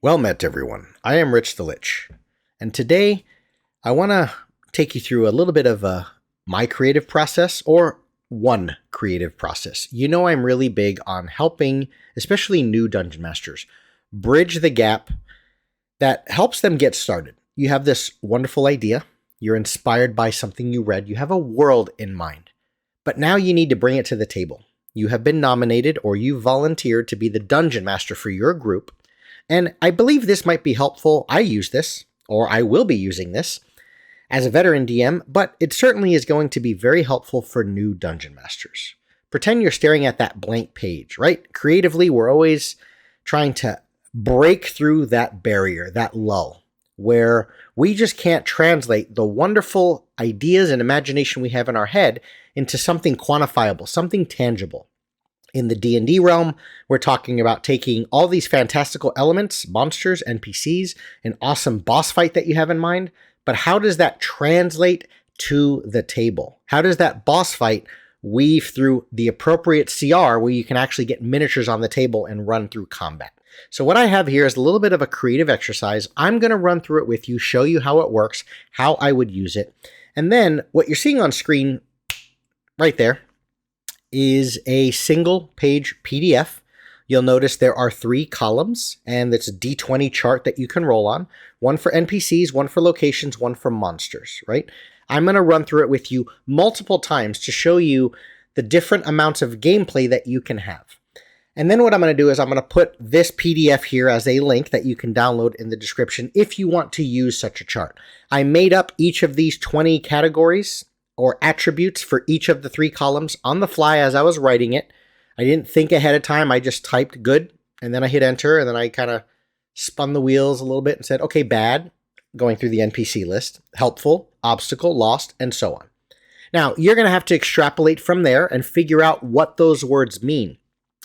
Well met, everyone. I am Rich the Lich, and today I want to take you through a little bit of my creative process, or one creative process. You know, I'm really big on helping, especially new dungeon masters, bridge the gap that helps them get started. You have this wonderful idea, you're inspired by something you read, you have a world in mind, but now you need to bring it to the table. You have been nominated or you volunteered to be the dungeon master for your group. And I believe this might be helpful. I use this, or I will be using this, as a veteran DM, but it certainly is going to be very helpful for new dungeon masters. Pretend you're staring at that blank page, right? Creatively, we're always trying to break through that barrier, that lull, where we just can't translate the wonderful ideas and imagination we have in our head into something quantifiable, something tangible. In the D&D realm, we're talking about taking all these fantastical elements, monsters, NPCs, an awesome boss fight that you have in mind, but how does that translate to the table? How does that boss fight weave through the appropriate CR where you can actually get miniatures on the table and run through combat? So what I have here is a little bit of a creative exercise. I'm going to run through it with you, show you how it works, how I would use it, and then what you're seeing on screen right there is a single page PDF. You'll notice there are 3 columns, and it's a D20 chart that you can roll on. One for NPCs, one for locations, one for monsters, right? I'm going to run through it with you multiple times to show you the different amounts of gameplay that you can have. And then what I'm going to do is I'm going to put this PDF here as a link that you can download in the description if you want to use such a chart. I made up each of these 20 categories or attributes for each of the 3 columns on the fly as I was writing it. I didn't think ahead of time. I just typed good, and then I hit enter, and then I kind of spun the wheels a little bit and said, okay, bad, going through the NPC list, helpful, obstacle, lost, and so on. Now, you're going to have to extrapolate from there and figure out what those words mean.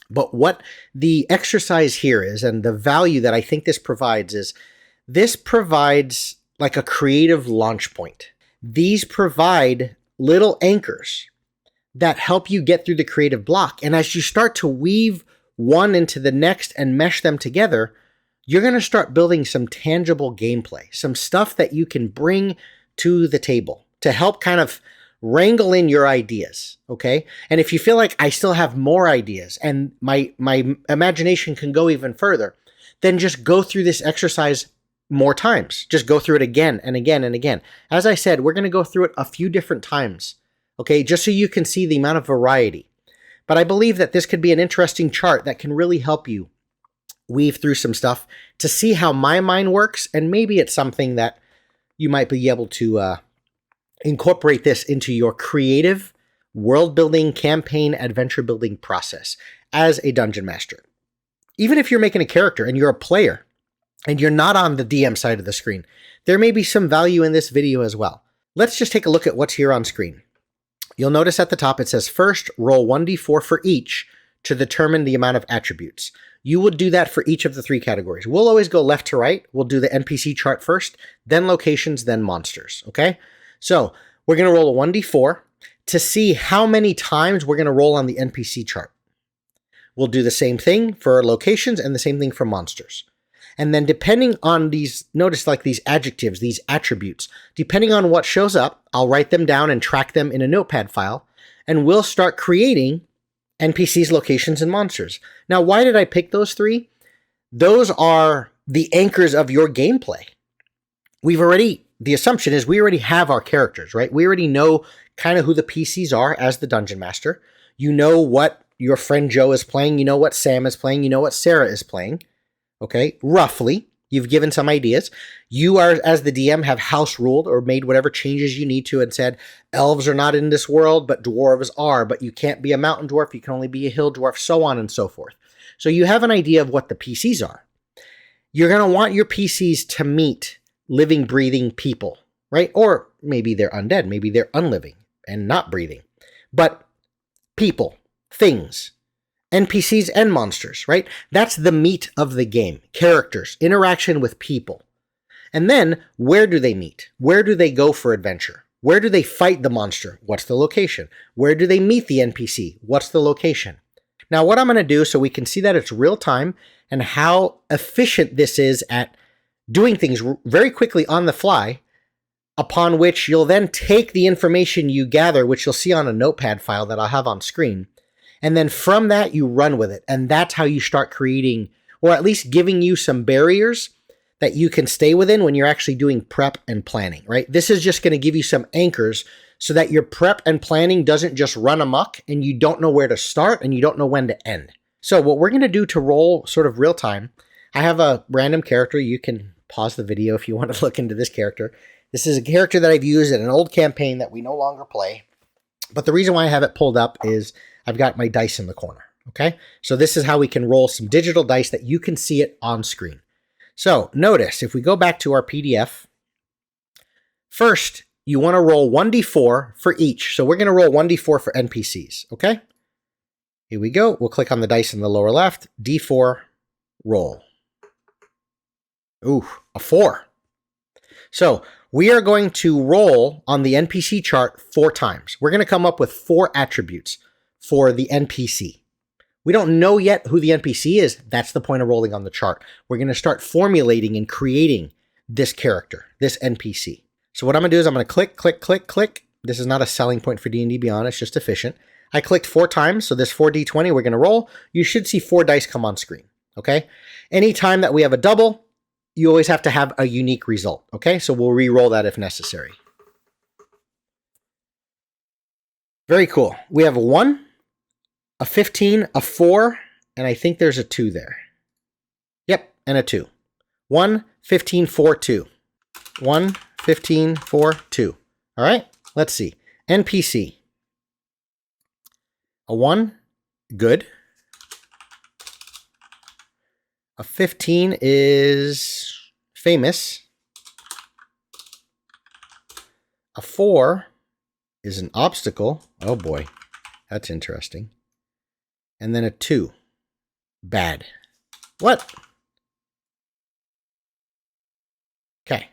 But what the exercise here is, and the value that I think this provides like a creative launch point. These provide little anchors that help you get through the creative block. And as you start to weave one into the next and mesh them together, you're going to start building some tangible gameplay, some stuff that you can bring to the table to help kind of wrangle in your ideas, okay? And if you feel like I still have more ideas and my imagination can go even further, then just go through this exercise more times. Just go through it again and again and again. As I said, we're going to go through it a few different times, okay, just so you can see the amount of variety. But I believe that this could be an interesting chart that can really help you weave through some stuff to see how my mind works, and maybe it's something that you might be able to incorporate this into your creative world-building, campaign, adventure-building process as a dungeon master. Even if you're making a character and you're a player, and you're not on the DM side of the screen, there may be some value in this video as well. Let's just take a look at what's here on screen. You'll notice at the top it says, first, roll 1d4 for each to determine the amount of attributes. You will do that for each of the 3 categories. We'll always go left to right. We'll do the NPC chart first, then locations, then monsters, okay? So we're going to roll a 1d4 to see how many times we're going to roll on the NPC chart. We'll do the same thing for locations and the same thing for monsters. And then depending on these, notice like these adjectives, these attributes, depending on what shows up, I'll write them down and track them in a notepad file, and we'll start creating NPCs, locations, and monsters. Now, why did I pick those 3? Those are the anchors of your gameplay. The assumption is we already have our characters, right? We already know kind of who the PCs are as the dungeon master. You know what your friend Joe is playing. You know what Sam is playing. You know what Sarah is playing. Okay, roughly, you've given some ideas. You are, as the DM, have house ruled or made whatever changes you need to and said, elves are not in this world, but dwarves are, but you can't be a mountain dwarf, you can only be a hill dwarf, so on and so forth. So you have an idea of what the PCs are. You're going to want your PCs to meet living, breathing people, right? Or maybe they're undead, maybe they're unliving and not breathing, but people, things, NPCs and monsters, right? That's the meat of the game. Characters, interaction with people. And then, where do they meet? Where do they go for adventure? Where do they fight the monster? What's the location? Where do they meet the NPC? What's the location? Now, what I'm going to do so we can see that it's real time and how efficient this is at doing things very quickly on the fly, upon which you'll then take the information you gather, which you'll see on a notepad file that I'll have on screen. And then from that, you run with it. And that's how you start creating, or at least giving you some barriers that you can stay within when you're actually doing prep and planning, right? This is just going to give you some anchors so that your prep and planning doesn't just run amok and you don't know where to start and you don't know when to end. So what we're going to do to roll sort of real time, I have a random character. You can pause the video if you want to look into this character. This is a character that I've used in an old campaign that we no longer play. But the reason why I have it pulled up is I've got my dice in the corner, okay? So this is how we can roll some digital dice that you can see it on screen. So notice, if we go back to our PDF, first, you want to roll 1d4 for each. So we're going to roll 1d4 for NPCs, okay? Here we go. We'll click on the dice in the lower left. D4, roll. Ooh, a 4. So we are going to roll on the NPC chart 4 times. We're going to come up with 4 attributes for the NPC. We don't know yet who the NPC is. That's the point of rolling on the chart. We're going to start formulating and creating this character, this NPC. So what I'm going to do is I'm going to click, click, click, click. This is not a selling point for D&D Beyond. It's just efficient. I clicked 4 times. So this 4d20 we're going to roll. You should see 4 dice come on screen. Okay. Anytime that we have a double, you always have to have a unique result. Okay. So we'll re-roll that if necessary. Very cool. We have a 1, a 15, a 4, and I think there's a 2 there. Yep. And a 2. 1, 15, 4, 2. 1, 15, 4, 2. All right, let's see. NPC. A 1, good. A 15 is famous. A 4 is an obstacle. Oh boy, that's interesting. And then a 2, bad. What? Okay.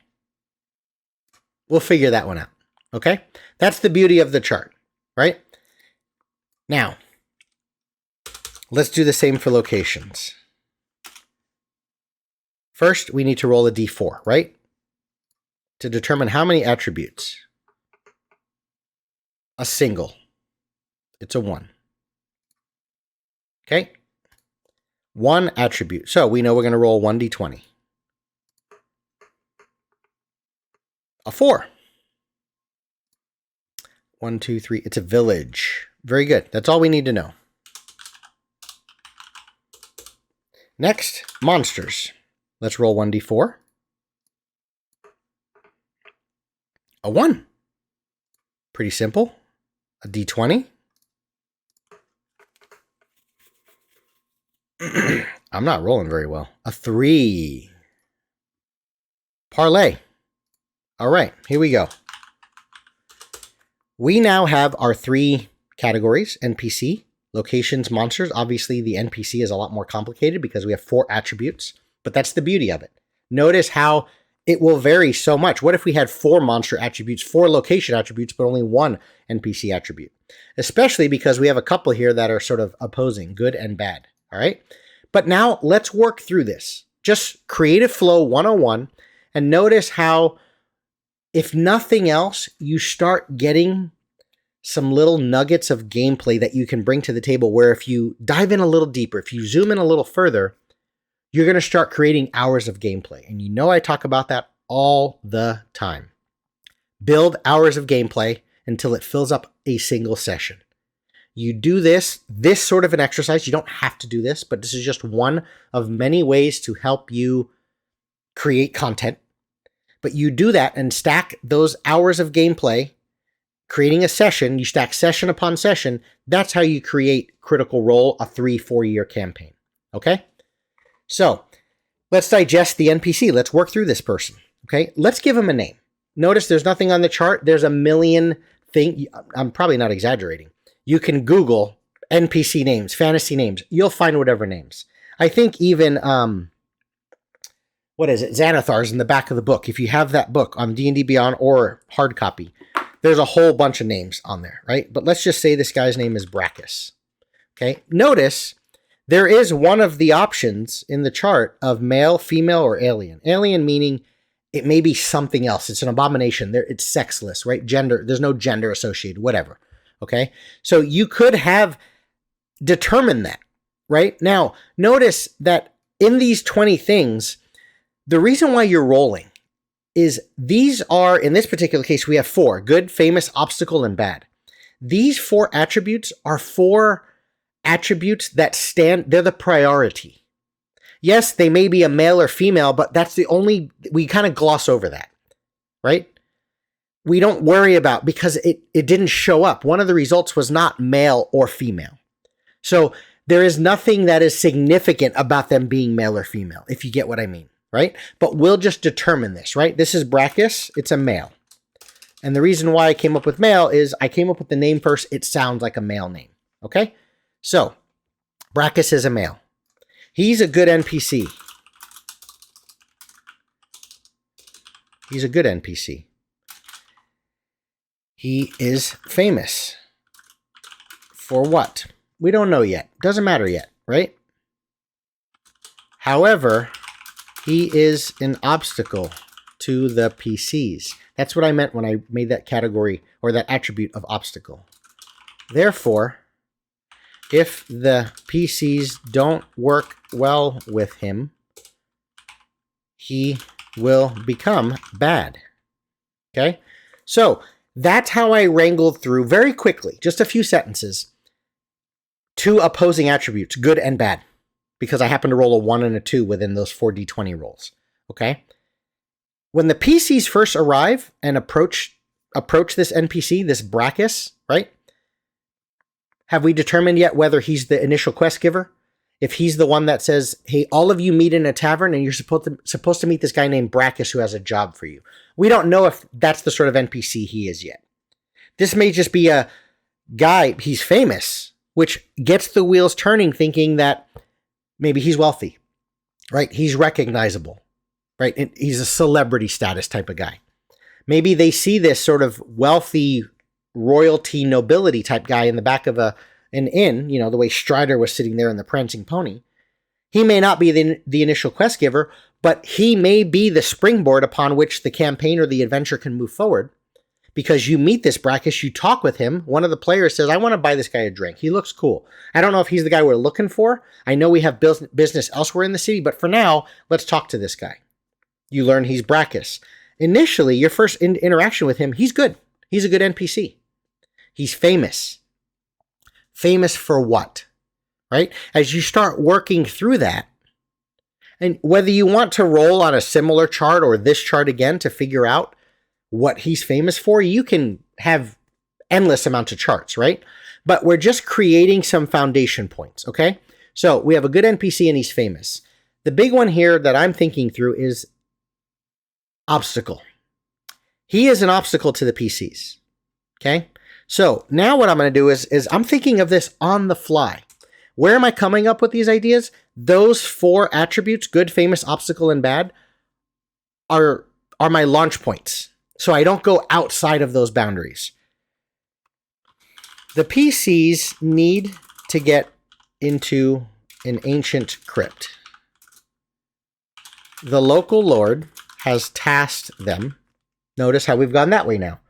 We'll figure that one out, okay? That's the beauty of the chart, right? Now, let's do the same for locations. First, we need to roll a d4, right? To determine how many attributes. A single. It's a 1. Okay? 1 attribute. So we know we're going to roll 1d20. A 4. 1, 2, 3. It's a village. Very good. That's all we need to know. Next, monsters. Let's roll 1d4. A 1. Pretty simple. A d20. I'm not rolling very well. A 3. Parlay. All right, here we go. We now have our 3 categories, NPC, locations, monsters. Obviously, the NPC is a lot more complicated because we have 4 attributes, but that's the beauty of it. Notice how it will vary so much. What if we had 4 monster attributes, 4 location attributes, but only 1 NPC attribute? Especially because we have a couple here that are sort of opposing, good and bad, all right? But now let's work through this. Just Creative Flow 101, and notice how, if nothing else, you start getting some little nuggets of gameplay that you can bring to the table where if you dive in a little deeper, if you zoom in a little further, you're going to start creating hours of gameplay. And you know I talk about that all the time. Build hours of gameplay until it fills up a single session. You do this sort of an exercise. You don't have to do this, but this is just one of many ways to help you create content. But you do that and stack those hours of gameplay, creating a session. You stack session upon session. That's how you create Critical Role, a 3-4 year campaign. Okay? So let's digest the NPC. Let's work through this person. Okay? Let's give him a name. Notice there's nothing on the chart. There's a million things. I'm probably not exaggerating. You can Google NPC names, fantasy names. You'll find whatever names. I think even, what is it? Xanathar's in the back of the book. If you have that book on D&D Beyond or hard copy, there's a whole bunch of names on there, right? But let's just say this guy's name is Brachus. Okay, notice there is one of the options in the chart of male, female, or alien. Alien meaning it may be something else. It's an abomination. It's sexless, right? Gender, there's no gender associated, whatever. Okay, so you could have determined that, right? Now, notice that in these 20 things, the reason why you're rolling is these are, in this particular case, we have 4: good, famous, obstacle, and bad. These 4 attributes are 4 attributes that they're the priority. Yes, they may be a male or female, but that's the only, we kind of gloss over that, right? We don't worry about, because it didn't show up. One of the results was not male or female. So there is nothing that is significant about them being male or female, if you get what I mean, right? But we'll just determine this, right? This is Brachus. It's a male. And the reason why I came up with male is I came up with the name first. It sounds like a male name, okay? So Brachus is a male. He's a good NPC. He's a good NPC. He is famous. For what? We don't know yet. Doesn't matter yet, right? However, he is an obstacle to the PCs. That's what I meant when I made that category or that attribute of obstacle. Therefore, if the PCs don't work well with him, he will become bad. Okay? So that's how I wrangled through very quickly, just a few sentences, 2 opposing attributes, good and bad, because I happen to roll a 1 and a 2 within those 4d20 rolls. Okay? When the PCs first arrive and approach this NPC, this Brachus, right? Have we determined yet whether he's the initial quest giver? If he's the one that says, hey, all of you meet in a tavern and you're supposed to meet this guy named Brachus who has a job for you. We don't know if that's the sort of NPC he is yet. This may just be a guy, he's famous, which gets the wheels turning, thinking that maybe he's wealthy, right? He's recognizable, right? And he's a celebrity status type of guy. Maybe they see this sort of wealthy royalty nobility type guy in the back of an inn, you know, the way Strider was sitting there in the prancing pony. He may not be the initial quest giver, but he may be the springboard upon which the campaign or the adventure can move forward. Because you meet this Brachus, you talk with him. One of the players says, I want to buy this guy a drink. He looks cool. I don't know if he's the guy we're looking for. I know we have business elsewhere in the city, but for now, let's talk to this guy. You learn he's Brachus. Initially, your first interaction with him, he's good. He's a good NPC. He's famous. Famous for what? Right? As you start working through that, and whether you want to roll on a similar chart or this chart again to figure out what he's famous for, you can have endless amounts of charts, right? But we're just creating some foundation points, okay? So we have a good NPC and he's famous. The big one here that I'm thinking through is obstacle. He is an obstacle to the PCs, okay? So now what I'm going to do is I'm thinking of this on the fly. Where am I coming up with these ideas? Those 4 attributes, good, famous, obstacle, and bad, are my launch points. So I don't go outside of those boundaries. The PCs need to get into an ancient crypt. The local lord has tasked them. Notice how we've gone that way now.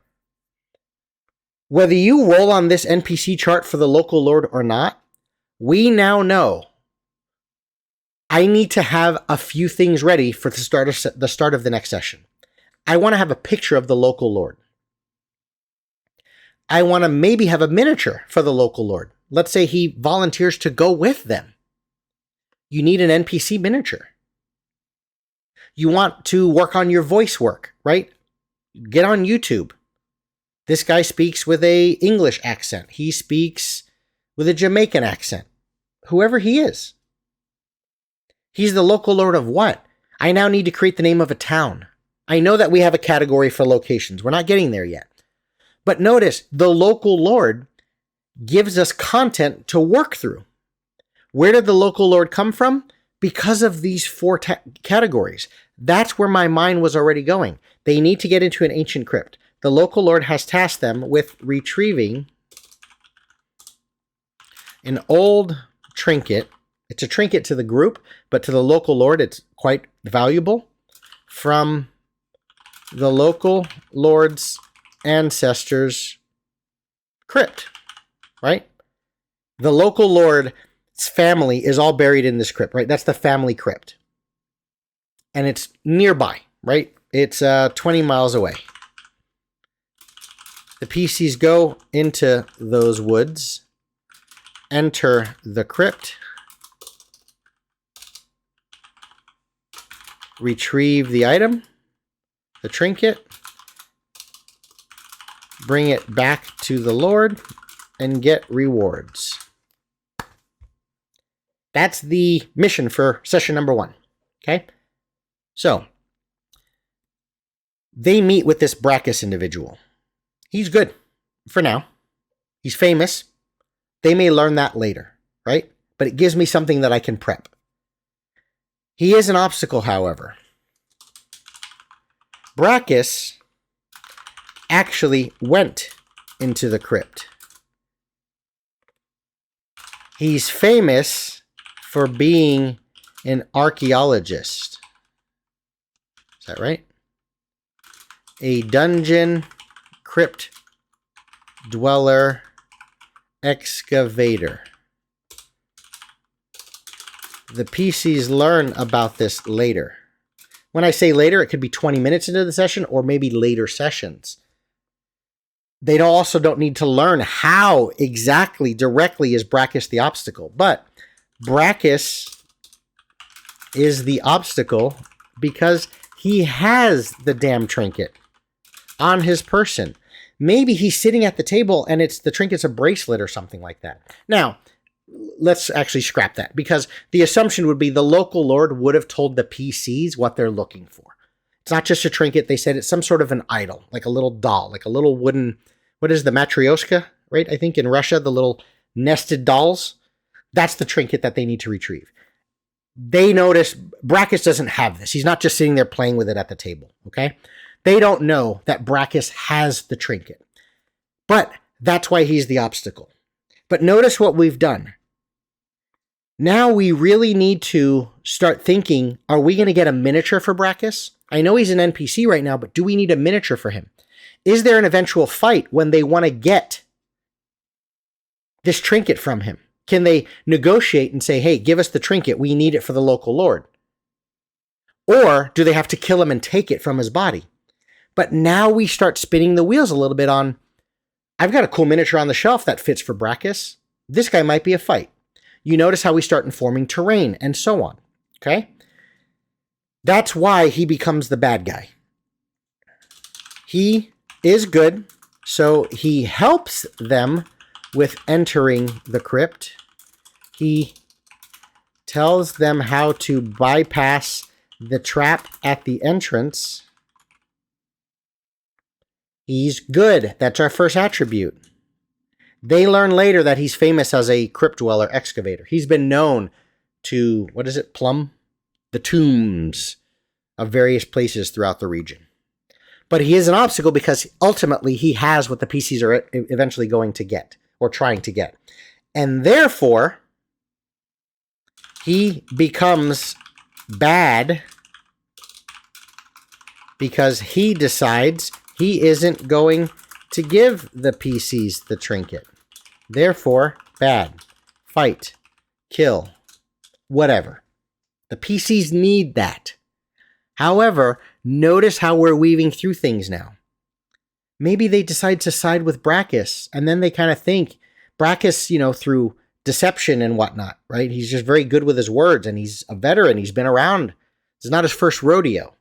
Whether you roll on this NPC chart for the local lord or not, we now know I need to have a few things ready for the start of the next session. I want to have a picture of the local lord. I want to maybe have a miniature for the local lord. Let's say he volunteers to go with them. You need an NPC miniature. You want to work on your voice work, right? Get on YouTube. This guy speaks with an English accent. He speaks with a Jamaican accent. Whoever he is. He's the local lord of what? I now need to create the name of a town. I know that we have a category for locations. We're not getting there yet. But notice, the local lord gives us content to work through. Where did the local lord come from? Because of these 4 categories. That's where my mind was already going. They need to get into an ancient crypt. The local lord has tasked them with retrieving An old trinket. It's a trinket to the group, but to the local lord, it's quite valuable. From the local lord's ancestors' crypt, right? The local lord's family is all buried in this crypt, right? That's the family crypt. And it's nearby, right? It's 20 miles away. The PCs go into those woods, enter the crypt, retrieve the item, the trinket, bring it back to the Lord, and get rewards. That's the mission for session number 1. Okay? So, they meet with this Brachus individual. He's good for now. He's famous. They may learn that later, right? But it gives me something that I can prep. He is an obstacle, however. Brachus actually went into the crypt. He's famous for being an archaeologist. Is that right? A dungeon crypt dweller excavator. The PCs learn about this later. When I say later, it could be 20 minutes into the session or maybe later sessions. They also don't need to learn how exactly directly is Brachus the obstacle. But Brachus is the obstacle because he has the damn trinket on his person. Maybe he's sitting at the table and the trinket's a bracelet or something like that. Now, let's actually scrap that because the assumption would be the local lord would have told the PCs what they're looking for. It's not just a trinket. They said it's some sort of an idol, like a little doll, like a little wooden, what is the matryoshka, right? I think in Russia, the little nested dolls. That's the trinket that they need to retrieve. They notice Brachus doesn't have this. He's not just sitting there playing with it at the table, okay? They don't know that Brachus has the trinket. But that's why he's the obstacle. But notice what we've done. Now we really need to start thinking, are we going to get a miniature for Brachus? I know he's an NPC right now, but do we need a miniature for him? Is there an eventual fight when they want to get this trinket from him? Can they negotiate and say, hey, give us the trinket, we need it for the local lord? Or do they have to kill him and take it from his body? But now we start spinning the wheels a little bit on, I've got a cool miniature on the shelf that fits for Brachus. This guy might be a fight. You notice how we start informing terrain and so on, okay? That's why he becomes the bad guy. He is good, so he helps them with entering the crypt. He tells them how to bypass the trap at the entrance. He's good. That's our first attribute. They learn later that he's famous as a crypt dweller excavator. He's been known to, plumb the tombs of various places throughout the region. But he is an obstacle because ultimately he has what the PCs are eventually going to get or trying to get. And therefore, he becomes bad because he decides he isn't going to give the PCs the trinket. Therefore, bad. Fight. Kill. Whatever. The PCs need that. However, notice how we're weaving through things now. Maybe they decide to side with Brachus, and then they kind of think Brachus, through deception and whatnot, right? He's just very good with his words, and he's a veteran. He's been around. It's not his first rodeo.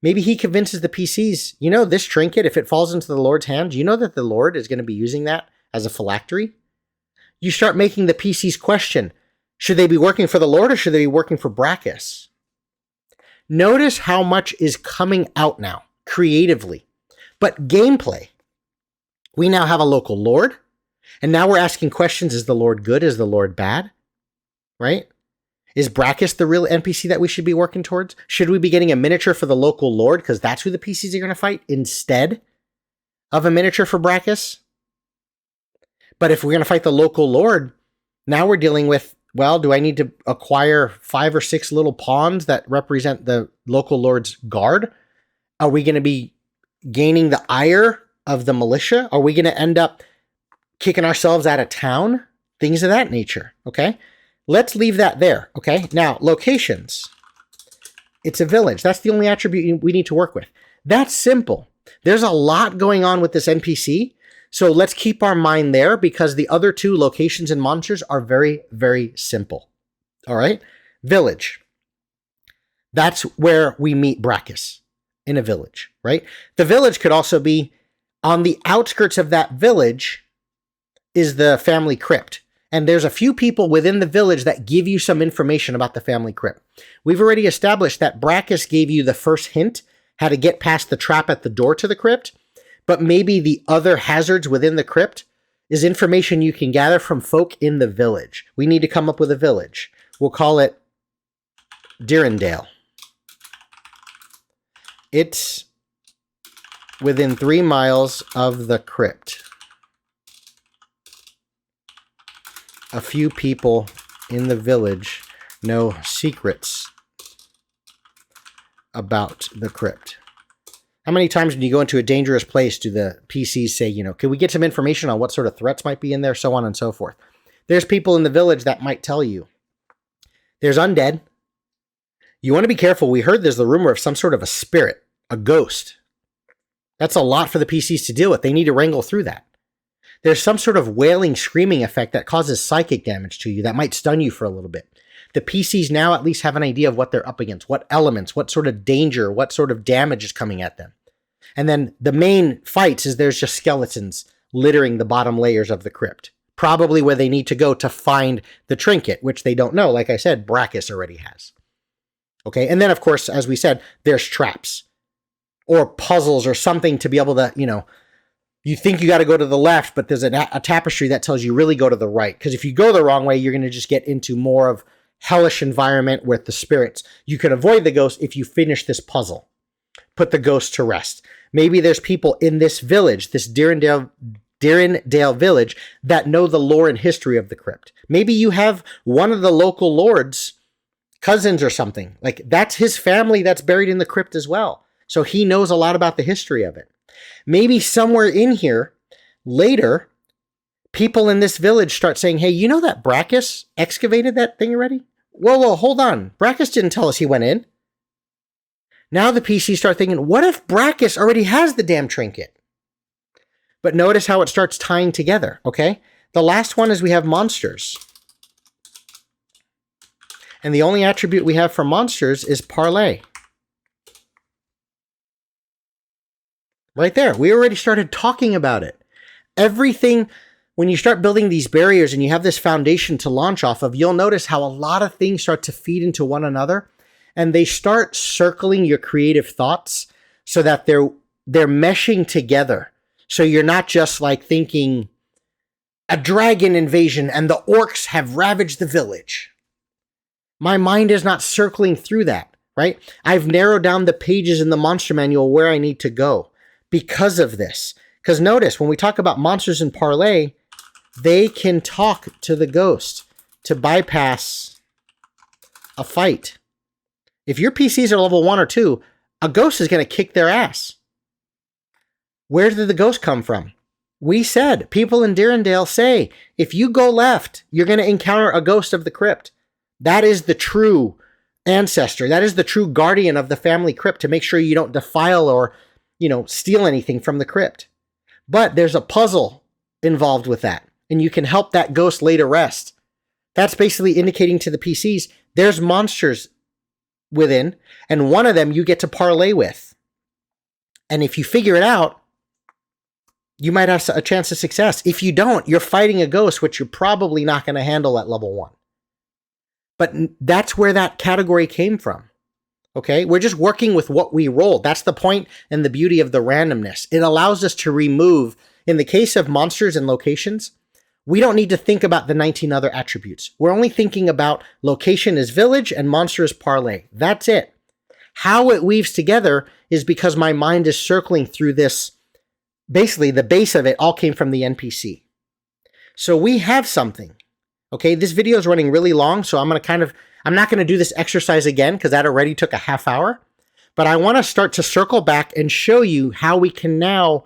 Maybe he convinces the PCs, this trinket, if it falls into the Lord's hand, you know that the Lord is going to be using that as a phylactery? You start making the PCs question, should they be working for the Lord or should they be working for Brachus? Notice how much is coming out now, creatively. But gameplay, we now have a local Lord, and now we're asking questions, is the Lord good? Is the Lord bad? Right? Is Brachus the real NPC that we should be working towards? Should we be getting a miniature for the local Lord because that's who the PCs are going to fight instead of a miniature for Brachus? But if we're going to fight the local Lord, Now we're dealing with, well, do I need to acquire 5 or 6 little pawns that represent the local lord's guard? Are we going to be gaining the ire of the militia? Are we going to end up kicking ourselves out of town? Things of that nature, okay? Let's leave that there, okay? Now, locations. It's a village. That's the only attribute we need to work with. That's simple. There's a lot going on with this NPC, so let's keep our mind there because the other 2 locations and monsters are very, very simple, all right? Village. That's where we meet Brachus, in a village, right? The village could also be on the outskirts of that village is the family crypt. And there's a few people within the village that give you some information about the family crypt. We've already established that Brachus gave you the first hint, how to get past the trap at the door to the crypt, but maybe the other hazards within the crypt is information you can gather from folk in the village. We need to come up with a village. We'll call it Annandale. It's within 3 miles of the crypt. A few people in the village know secrets about the crypt. How many times when you go into a dangerous place do the PCs say, can we get some information on what sort of threats might be in there, so on and so forth? There's people in the village that might tell you. There's undead. You want to be careful. We heard there's the rumor of some sort of a spirit, a ghost. That's a lot for the PCs to deal with. They need to wrangle through that. There's some sort of wailing, screaming effect that causes psychic damage to you that might stun you for a little bit. The PCs now at least have an idea of what they're up against, what elements, what sort of danger, what sort of damage is coming at them. And then the main fights is there's just skeletons littering the bottom layers of the crypt, probably where they need to go to find the trinket, which they don't know. Like I said, Brachus already has. Okay, and then of course, as we said, there's traps or puzzles or something to be able to, you think you got to go to the left, but there's a tapestry that tells you really go to the right. Because if you go the wrong way, you're going to just get into more of hellish environment with the spirits. You can avoid the ghost if you finish this puzzle. Put the ghost to rest. Maybe there's people in this village, this Annandale village, that know the lore and history of the crypt. Maybe you have one of the local lords, cousins or something. Like that's his family that's buried in the crypt as well. So he knows a lot about the history of it. Maybe somewhere in here, later, people in this village start saying, hey, you know that Brachus excavated that thing already? Whoa, hold on. Brachus didn't tell us he went in. Now the PCs start thinking, what if Brachus already has the damn trinket? But notice how it starts tying together, okay? The last one is we have monsters. And the only attribute we have for monsters is parlay. Right there. We already started talking about it. Everything, when you start building these barriers and you have this foundation to launch off of, you'll notice how a lot of things start to feed into one another and they start circling your creative thoughts so that they're meshing together. So you're not just like thinking a dragon invasion and the orcs have ravaged the village. My mind is not circling through that, right? I've narrowed down the pages in the monster manual where I need to go because of this. Because notice, when we talk about monsters in parlay, they can talk to the ghost to bypass a fight. If your PCs are level 1 or 2, a ghost is going to kick their ass. Where did the ghost come from? We said, people in Annandale say, if you go left, you're going to encounter a ghost of the crypt. That is the true ancestor. That is the true guardian of the family crypt to make sure you don't defile or, steal anything from the crypt. But there's a puzzle involved with that, and you can help that ghost lay to rest. That's basically indicating to the PCs there's monsters within, and one of them you get to parlay with. And if you figure it out, you might have a chance of success. If you don't, you're fighting a ghost, which you're probably not going to handle at level 1. But that's where that category came from. Okay, we're just working with what we rolled. That's the point and the beauty of the randomness. It allows us to remove, in the case of monsters and locations, we don't need to think about the 19 other attributes. We're only thinking about location is village and monster is parlay. That's it. How it weaves together is because my mind is circling through this. Basically, the base of it all came from the NPC. So we have something. Okay, this video is running really long, so I'm not going to do this exercise again because that already took a half hour. But I want to start to circle back and show you how we can now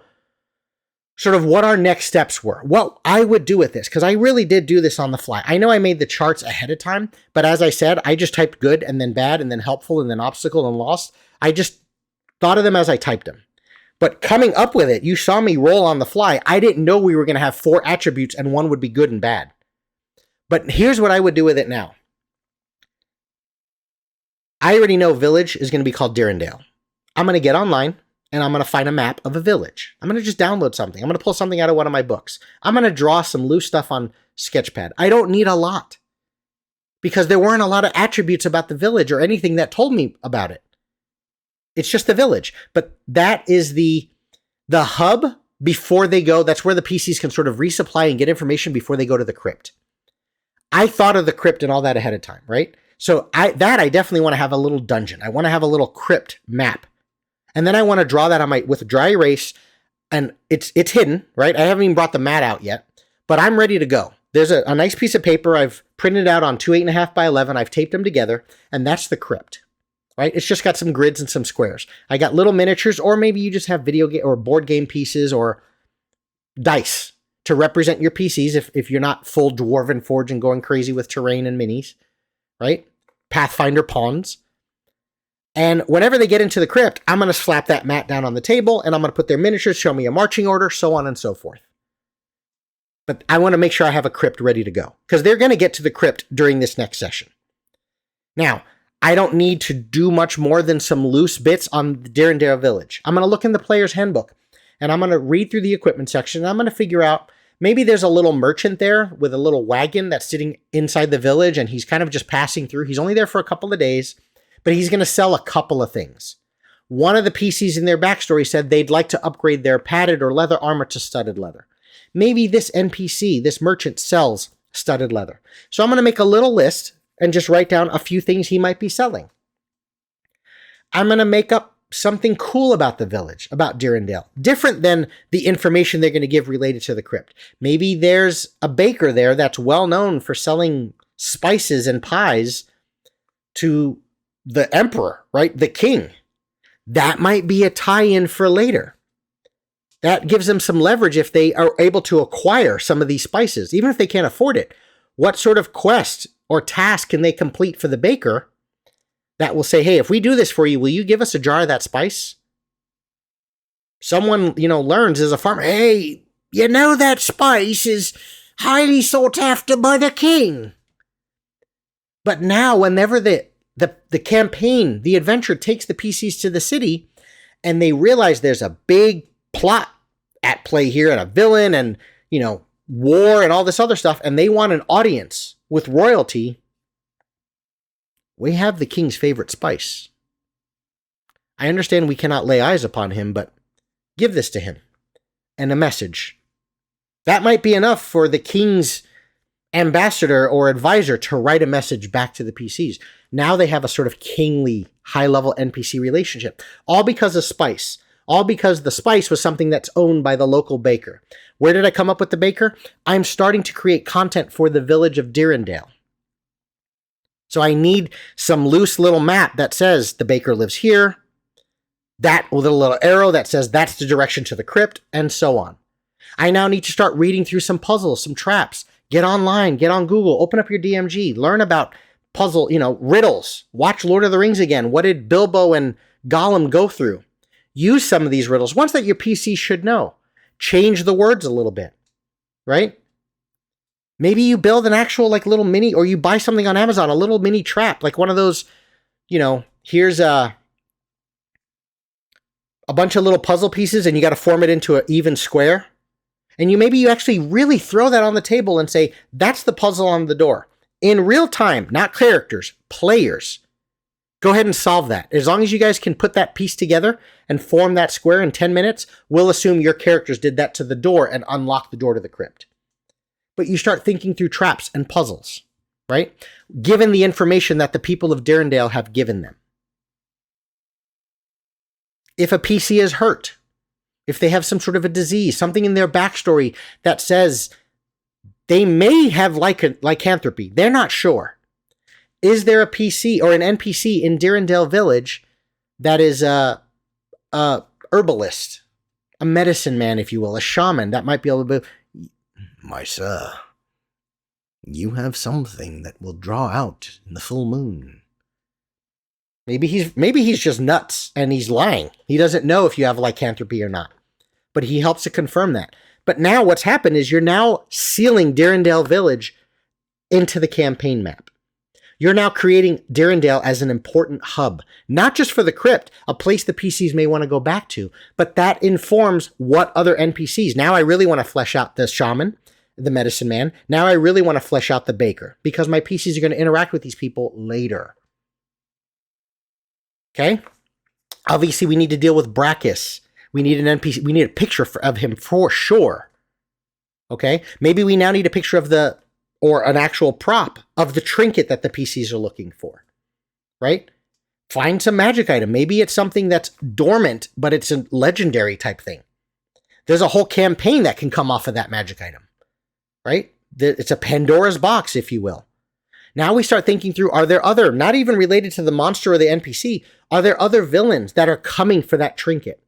sort of what our next steps were, what I would do with this, because I really did do this on the fly. I know I made the charts ahead of time, but as I said, I just typed good and then bad and then helpful and then obstacle and lost. I just thought of them as I typed them. But coming up with it, you saw me roll on the fly. I didn't know we were going to have 4 attributes and one would be good and bad. But here's what I would do with it now. I already know village is going to be called Annandale. I'm going to get online and I'm going to find a map of a village. I'm going to just download something. I'm going to pull something out of one of my books. I'm going to draw some loose stuff on Sketchpad. I don't need a lot because there weren't a lot of attributes about the village or anything that told me about it. It's just the village. But that is the hub before they go. That's where the PCs can sort of resupply and get information before they go to the crypt. I thought of the crypt and all that ahead of time, right? So I definitely want to have a little dungeon. I want to have a little crypt map. And then I want to draw that with dry erase, and it's hidden, right? I haven't even brought the mat out yet, but I'm ready to go. There's a nice piece of paper I've printed out on 2 8.5 by 11. I've taped them together, and that's the crypt, right? It's just got some grids and some squares. I got little miniatures, or maybe you just have video game or board game pieces or dice to represent your PCs if you're not full Dwarven Forge and going crazy with terrain and minis, right? Pathfinder pawns. And whenever they get into the crypt, I'm going to slap that mat down on the table and I'm going to put their miniatures, show me a marching order, so on and so forth. But I want to make sure I have a crypt ready to go because they're going to get to the crypt during this next session. Now, I don't need to do much more than some loose bits on the Annandale Village. I'm going to look in the player's handbook and I'm going to read through the equipment section and I'm going to figure out maybe there's a little merchant there with a little wagon that's sitting inside the village and he's kind of just passing through. He's only there for a couple of days. But he's going to sell a couple of things. One of the PCs in their backstory said they'd like to upgrade their padded or leather armor to studded leather. Maybe this NPC, this merchant, sells studded leather. So I'm going to make a little list and just write down a few things he might be selling. I'm going to make up something cool about the village, about Annandale, different than the information they're going to give related to the crypt. Maybe there's a baker there that's well known for selling spices and pies to the emperor, right? The king. That might be a tie-in for later. That gives them some leverage if they are able to acquire some of these spices, even if they can't afford it. What sort of quest or task can they complete for the baker that will say, hey, if we do this for you, will you give us a jar of that spice? Someone, learns as a farmer, hey, that spice is highly sought after by the king. But now, whenever the campaign, the adventure takes the PCs to the city and they realize there's a big plot at play here and a villain and, war and all this other stuff. And they want an audience with royalty. We have the king's favorite spice. I understand we cannot lay eyes upon him, but give this to him and a message. That might be enough for the king's ambassador or advisor to write a message back to the PCs. Now they have a sort of kingly, high-level NPC relationship, all because of spice, all because the spice was something that's owned by the local baker. Where did I come up with the baker? I'm starting to create content for the village of Annandale. So I need some loose little map that says the baker lives here, that with a little arrow that says that's the direction to the crypt, and so on. I now need to start reading through some puzzles, some traps. Get online, get on Google, open up your DMG, learn about puzzle, riddles. Watch Lord of the Rings again. What did Bilbo and Gollum go through? Use some of these riddles, ones that your PC should know. Change the words a little bit, right? Maybe you build an actual little mini, or you buy something on Amazon, a little mini trap, like one of those, here's a bunch of little puzzle pieces and you got to form it into an even square. And you actually really throw that on the table and say, that's the puzzle on the door. In real time, not characters, players. Go ahead and solve that. As long as you guys can put that piece together and form that square in 10 minutes, we'll assume your characters did that to the door and unlock the door to the crypt. But you start thinking through traps and puzzles, right? Given the information that the people of Annandale have given them. If a PC is hurt, if they have some sort of a disease, something in their backstory that says They may have lycanthropy. They're not sure. Is there a PC or an NPC in Annandale Village that is a herbalist, a medicine man, if you will, a shaman that might be able to be, my sir, you have something that will draw out in the full moon. Maybe he's just nuts and he's lying. He doesn't know if you have lycanthropy or not, but he helps to confirm that. But now what's happened is you're now sealing Annandale Village into the campaign map. You're now creating Annandale as an important hub, not just for the crypt, a place the PCs may want to go back to, but that informs what other NPCs. Now I really want to flesh out the shaman, the medicine man. Now I really want to flesh out the baker because my PCs are going to interact with these people later. Okay? Obviously, we need to deal with Brachus. We need an NPC. We need a picture of him for sure. Okay? Maybe we now need a picture of or an actual prop of the trinket that the PCs are looking for, right? Find some magic item. Maybe it's something that's dormant, but it's a legendary type thing. There's a whole campaign that can come off of that magic item, right? It's a Pandora's box, if you will. Now we start thinking through, are there other, not even related to the monster or the NPC, are there other villains that are coming for that trinket?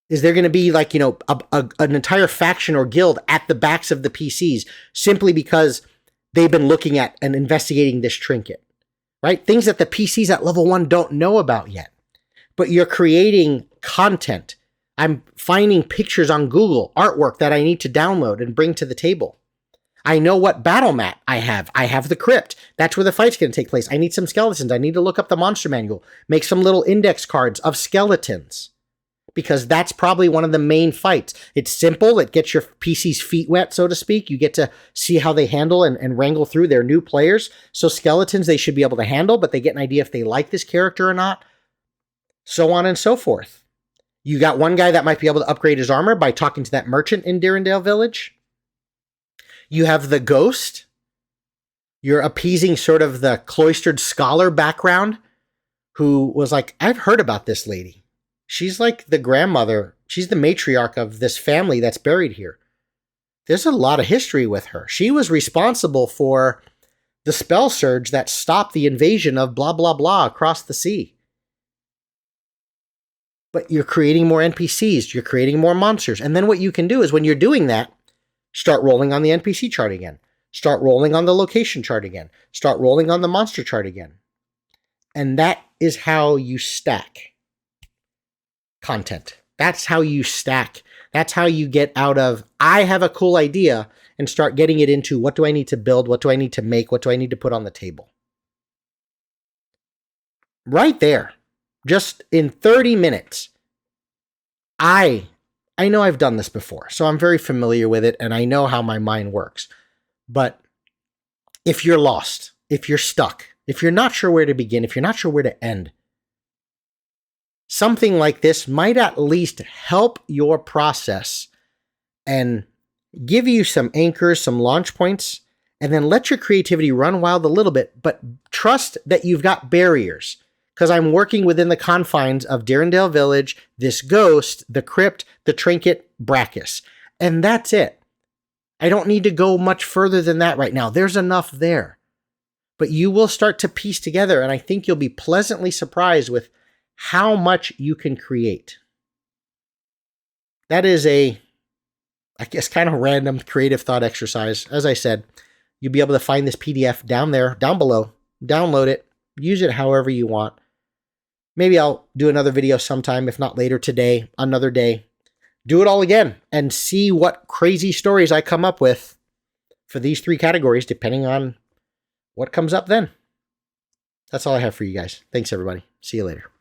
Is there going to be like, an entire faction or guild at the backs of the PCs simply because they've been looking at and investigating this trinket, right? Things that the PCs at level 1 don't know about yet. But you're creating content. I'm finding pictures on Google, artwork that I need to download and bring to the table. I know what battle mat I have. I have the crypt. That's where the fight's going to take place. I need some skeletons. I need to look up the monster manual, make some little index cards of skeletons, because that's probably one of the main fights. It's simple. It gets your PC's feet wet, so to speak. You get to see how they handle and wrangle through their new players. So skeletons, they should be able to handle, but they get an idea if they like this character or not, so on and so forth. You got one guy that might be able to upgrade his armor by talking to that merchant in Annandale Village. You have the ghost. You're appeasing sort of the cloistered scholar background who was like, I've heard about this lady. She's like the grandmother. She's the matriarch of this family that's buried here. There's a lot of history with her. She was responsible for the spell surge that stopped the invasion of blah, blah, blah across the sea. But you're creating more NPCs. You're creating more monsters. And then what you can do is when you're doing that, start rolling on the NPC chart again. Start rolling on the location chart again. Start rolling on the monster chart again. And that is how you stack content. That's how you stack. That's how you get out of, I have a cool idea, and start getting it into, what do I need to build? What do I need to make? What do I need to put on the table? Right there. Just in 30 minutes. I know I've done this before, so I'm very familiar with it, and I know how my mind works. But if you're lost, if you're stuck, if you're not sure where to begin, if you're not sure where to end, something like this might at least help your process and give you some anchors, some launch points, and then let your creativity run wild a little bit, but trust that you've got barriers. Because I'm working within the confines of Annandale Village, this ghost, the crypt, the trinket, Brachus. And that's it. I don't need to go much further than that right now. There's enough there. But you will start to piece together, and I think you'll be pleasantly surprised with how much you can create. That is I guess, kind of random creative thought exercise. As I said, you'll be able to find this PDF down there, down below, download it, use it however you want. Maybe I'll do another video sometime, if not later today, another day. Do it all again and see what crazy stories I come up with for these 3 categories, depending on what comes up then. That's all I have for you guys. Thanks, everybody. See you later.